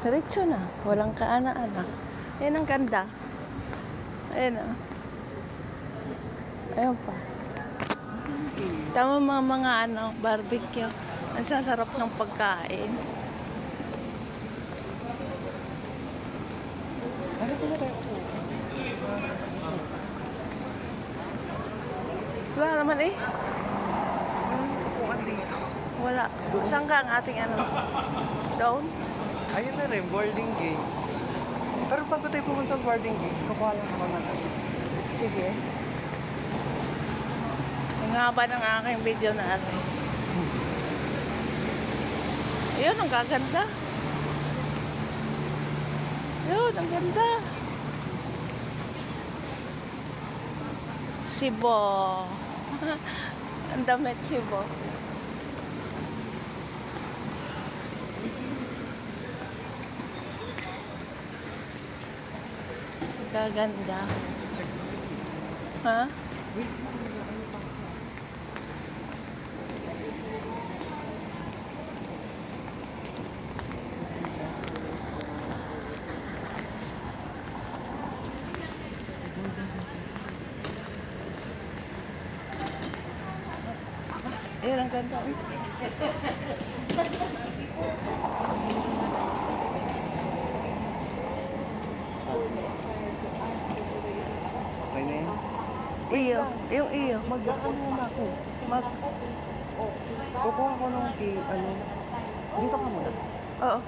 Diretso na. Walang kaana-ana. Ayan ang ganda. Ayan o. Ayan pa. Tama mga barbecue. Ang sasarap ng pagkain. Ano ko na tayo? Wala naman eh. Upuan dito. Wala. Saan ka ang ating down? Ayun na rin, boarding games. Pero pag tayo pumunta ng boarding games, kapalang ako na. Sige. Ang haba ng aking video na ano. Ayun, ang gaganda. Ayun, ang ganda. Sibo. Ang damit sibo. Gaganda. Ha? Ayan, ang ganda. Okay na yun? Iyo. Yung iyo. Mag-ano muna ako. Mag... Kukuha ko nung dito ka muna. Oo.